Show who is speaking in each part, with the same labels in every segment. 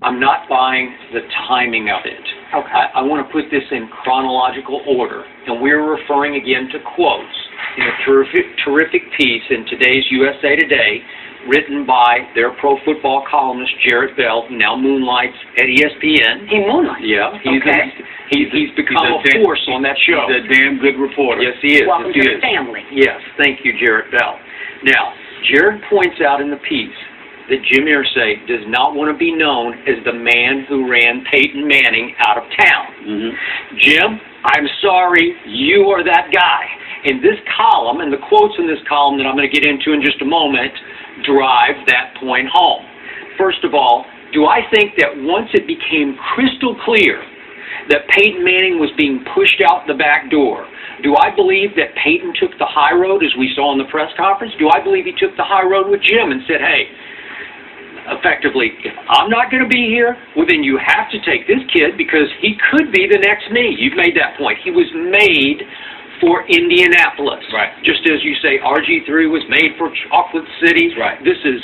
Speaker 1: I'm not buying the timing of it.
Speaker 2: Okay.
Speaker 1: I want to put this in chronological order, and we're referring again to quotes in a terrific piece in today's USA Today, written by their pro football columnist Jarrett Bell, who now moonlights at ESPN.
Speaker 2: He moonlights?
Speaker 1: Yeah. He's become a force on that show.
Speaker 3: He's a damn good reporter.
Speaker 1: Yes, he is.
Speaker 2: Welcome to the family.
Speaker 1: Yes, thank you, Jarrett Bell. Now, Jarrett points out in the piece that Jim Irsay does not want to be known as the man who ran Peyton Manning out of town.
Speaker 3: Mm-hmm.
Speaker 1: Jim, I'm sorry, you are that guy. In this column, and the quotes in this column that I'm going to get into in just a moment, drive that point home. First of all, do I think that once it became crystal clear that Peyton Manning was being pushed out the back door, do I believe that Peyton took the high road, as we saw in the press conference? Do I believe he took the high road with Jim and said, hey, effectively, if I'm not going to be here, well, then you have to take this kid because he could be the next me. You've made that point. He was made for Indianapolis.
Speaker 3: Right.
Speaker 1: Just as you say, RG3 was made for Chocolate City.
Speaker 3: Right.
Speaker 1: This is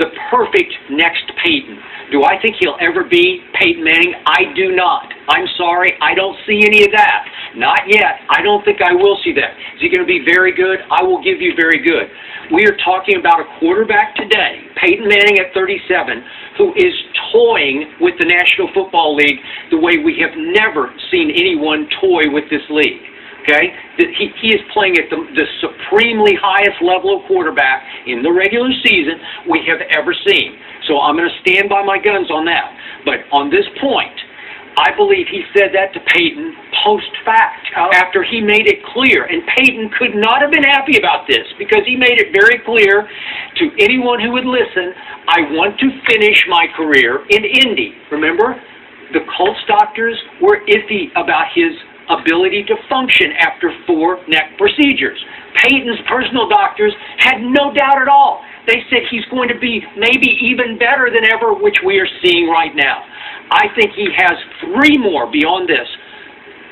Speaker 1: the perfect next Peyton. Do I think he'll ever be Peyton Manning? I do not. I'm sorry, I don't see any of that. Not yet. I don't think I will see that. Is he going to be very good? I will give you very good. We are talking about a quarterback today, Peyton Manning at 37, who is toying with the National Football League the way we have never seen anyone toy with this league. Okay? He is playing at the supremely highest level of quarterback in the regular season we have ever seen. So I'm going to stand by my guns on that. But on this point, I believe he said that to Peyton post-fact, after he made it clear. And Peyton could not have been happy about this because he made it very clear to anyone who would listen, I want to finish my career in Indy. Remember, the Colts doctors were iffy about his ability to function after 4 neck procedures. Peyton's personal doctors had no doubt at all. They said he's going to be maybe even better than ever, which we are seeing right now. I think he has 3 more beyond this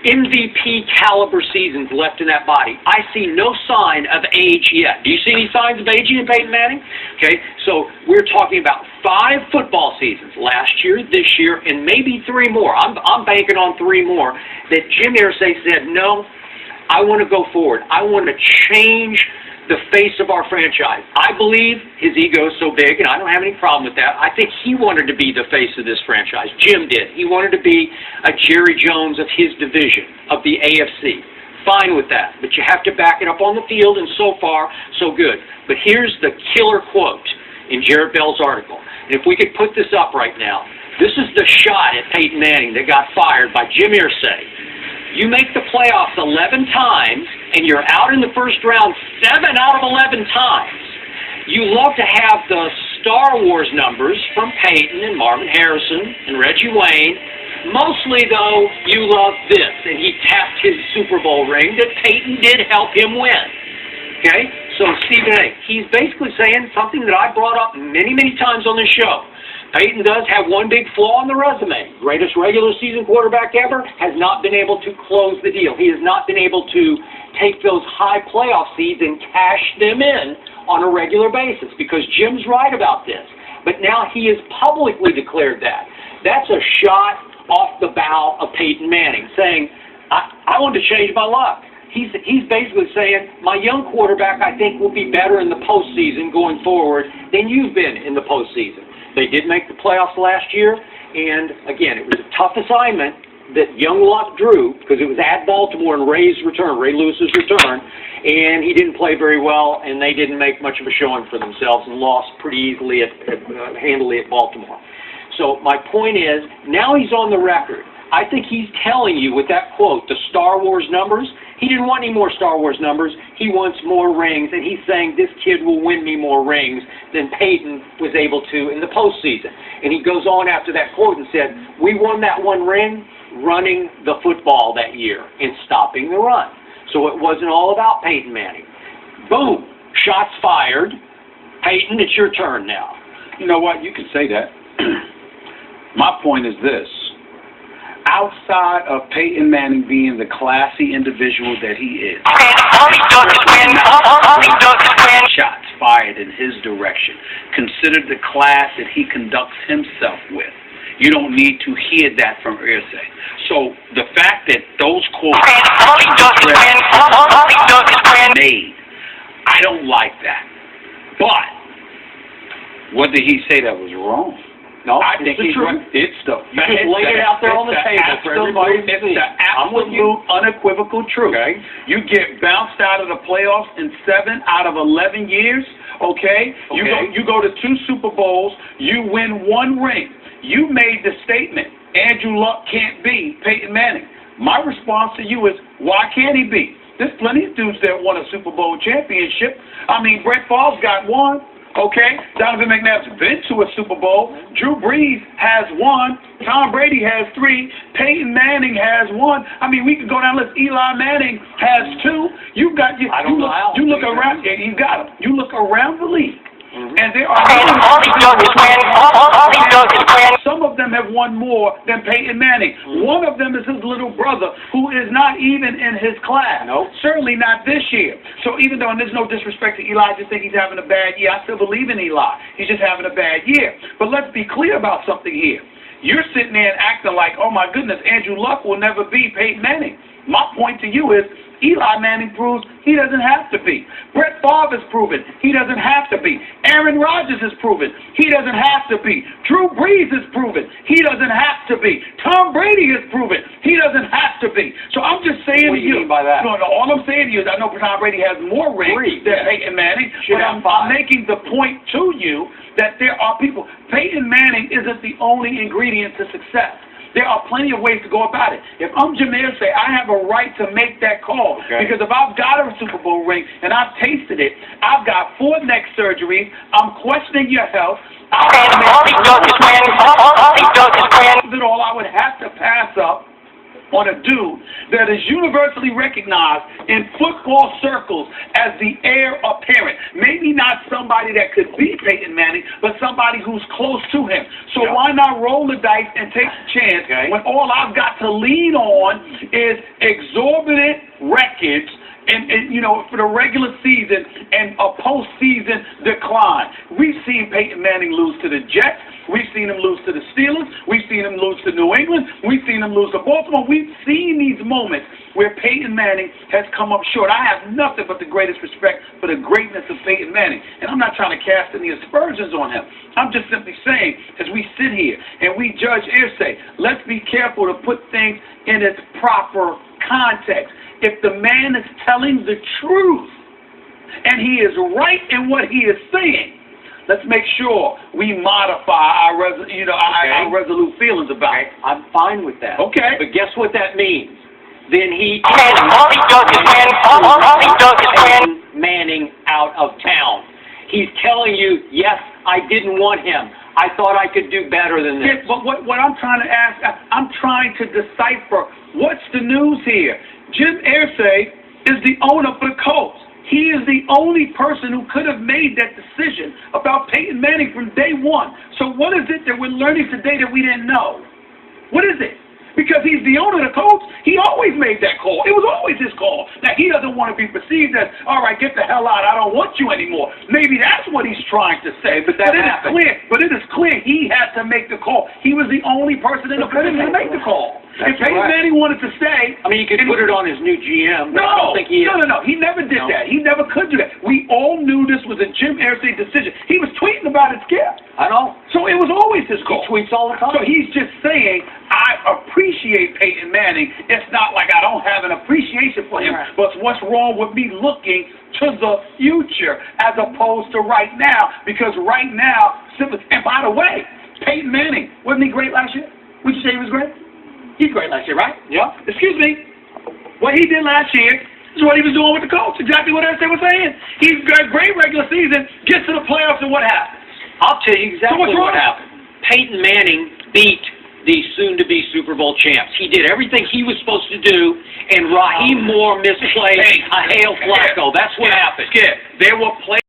Speaker 1: MVP caliber seasons left in that body. I see no sign of age yet. Do you see any signs of aging in Peyton Manning? Okay, so we're talking about 5 football seasons, last year, this year, and maybe 3 more. I'm banking on 3 more that Jim Irsay said, no, I want to go forward. I want to change the face of our franchise. I believe his ego is so big, and I don't have any problem with that. I think he wanted to be the face of this franchise. Jim did. He wanted to be a Jerry Jones of his division, of the AFC. Fine with that, but you have to back it up on the field, and so far, so good. But here's the killer quote in Jarrett Bell's article. And if we could put this up right now, this is the shot at Peyton Manning that got fired by Jim Irsay. You make the playoffs 11 times, and you're out in the first round 7 out of 11 times. You love to have the Star Wars numbers from Peyton and Marvin Harrison and Reggie Wayne. Mostly, though, you love this, and he tapped his Super Bowl ring that Peyton did help him win. Okay? So, Stephen A., he's basically saying something that I brought up many, many times on this show. Peyton does have one big flaw on the resume. Greatest regular season quarterback ever, has not been able to close the deal. He has not been able to take those high playoff seeds and cash them in on a regular basis because Jim's right about this. But now he has publicly declared that. That's a shot off the bow of Peyton Manning, saying, I want to change my luck. He's basically saying, my young quarterback, I think, will be better in the postseason going forward than you've been in the postseason. They did make the playoffs last year, and again, it was a tough assignment that young Luck drew because it was at Baltimore and Ray Lewis's return, and he didn't play very well, and they didn't make much of a showing for themselves and lost pretty easily, handily at Baltimore. So my point is, now he's on the record. I think he's telling you with that quote, the Star Wars numbers, he didn't want any more Star Wars numbers. He wants more rings, and he's saying this kid will win me more rings than Peyton was able to in the postseason. And he goes on after that quote and said, we won that one ring running the football that year and stopping the run. So it wasn't all about Peyton Manning. Boom, shots fired. Peyton, it's your turn now.
Speaker 3: You know what? You can say that. My point is this. Outside of Peyton Manning being the classy individual that he is, shots fired in his direction. Consider the class that he conducts himself with. You don't need to hear that from hearsay. So the fact that those quotes made, I don't like that. But what did he say that was wrong?
Speaker 1: No,
Speaker 3: I think
Speaker 1: it's the truth.
Speaker 3: It's the
Speaker 1: You just laid it out there on the table for everybody to see.
Speaker 3: It's the absolute, unequivocal truth.
Speaker 1: Okay.
Speaker 3: You get bounced out of the playoffs in 7 out of 11 years. Okay. You go to 2 Super Bowls. You win 1 ring. You made the statement, Andrew Luck can't be Peyton Manning. My response to you is, why can't he be? There's plenty of dudes that won a Super Bowl championship. I mean, Brett Favre's got 1. Okay, Donovan McNabb's been to a Super Bowl. Drew Brees has 1. Tom Brady has 3. Peyton Manning has 1. I mean, we could go down the list. Eli Manning has 2. You look around. Yeah, you got them. You look around the league, and there are some of them have won more than Peyton Manning. One of them is his little brother, who is not even in his class.
Speaker 1: Nope.
Speaker 3: Certainly not this year. So even though, and there's no disrespect to Eli, I just think he's having a bad year. I still believe in Eli. He's just having a bad year. But let's be clear about something here. You're sitting there and acting like, oh my goodness, Andrew Luck will never be Peyton Manning. My point to you is, Eli Manning proves he doesn't have to be. Brett Favre has proven he doesn't have to be. Aaron Rodgers has proven he doesn't have to be. Drew Brees has proven he doesn't have to be. Tom Brady has proven he doesn't have to be. So I'm just saying
Speaker 1: to you. What do you mean by that?
Speaker 3: No, all I'm saying to you is I know Tom Brady has more rings than Peyton Manning, but I'm making the point to you that there are people. Peyton Manning isn't the only ingredient to success. There are plenty of ways to go about it. If I'm Jim Irsay, I have a right to make that call.
Speaker 1: Okay.
Speaker 3: Because if I've got a Super Bowl ring and I've tasted it, I've got 4 neck surgeries, I'm questioning your health. All I would have to pass up on a dude that is universally recognized in football circles as the heir apparent. Maybe not somebody that could be Peyton Manning, but somebody who's close to him. So why not roll the dice and take the chance when all I've got to lean on is exorbitant records and you know, for the regular season and a postseason decline. We've seen Peyton Manning lose to the Jets. We've seen him lose to the Steelers. We've seen him lose to New England. We've seen him lose to Baltimore. We've seen these moments where Peyton Manning has come up short. I have nothing but the greatest respect for the greatness of Peyton Manning. And I'm not trying to cast any aspersions on him. I'm just simply saying, as we sit here and we judge Irsay, let's be careful to put things in its proper context. If the man is telling the truth and he is right in what he is saying, let's make sure we modify our resolute feelings about it.
Speaker 1: I'm fine with that.
Speaker 3: Okay.
Speaker 1: But guess what that means? Then he Manning out of town. He's telling you, yes, I didn't want him. I thought I could do better than this.
Speaker 3: Yes, but what I'm trying to ask, I'm trying to decipher what's the news here. Jim Irsay is the owner for the Colts. He is the only person who could have made that decision about Peyton Manning from day 1. So what is it that we're learning today that we didn't know? What is it? Because he's the owner of the Colts, he always made that call. It was always his call. Now, he doesn't want to be perceived as, all right, get the hell out, I don't want you anymore. Maybe that's what he's trying to say. But it is clear he had to make the call. He was the only person in the position to make the call. If Peyton Manning wanted to stay...
Speaker 1: I mean, he could put it on his new GM, but I don't think he is.
Speaker 3: No. He never did that. He never could do that. We all knew this was a Jim Irsay decision. He was tweeting about it, Skip.
Speaker 1: I know.
Speaker 3: So it was always his call.
Speaker 1: He tweets all the time.
Speaker 3: So he's just saying, I appreciate Peyton Manning. It's not like I don't have an appreciation for him, but what's wrong with me looking to the future as opposed to right now? Because right now, and by the way, Peyton Manning, wasn't he great last year? Would you say he was great? He's great last year, right?
Speaker 1: Yeah.
Speaker 3: Excuse me. What he did last year is what he was doing with the Colts. Exactly what Irsay was saying. He's got a great regular season, gets to the playoffs, and what happens?
Speaker 1: I'll tell you exactly what happened. Peyton Manning beat the soon-to-be Super Bowl champs. He did everything he was supposed to do, and Raheem Moore misplayed a hail Flacco. That's what happened.
Speaker 3: Skip, there were plays.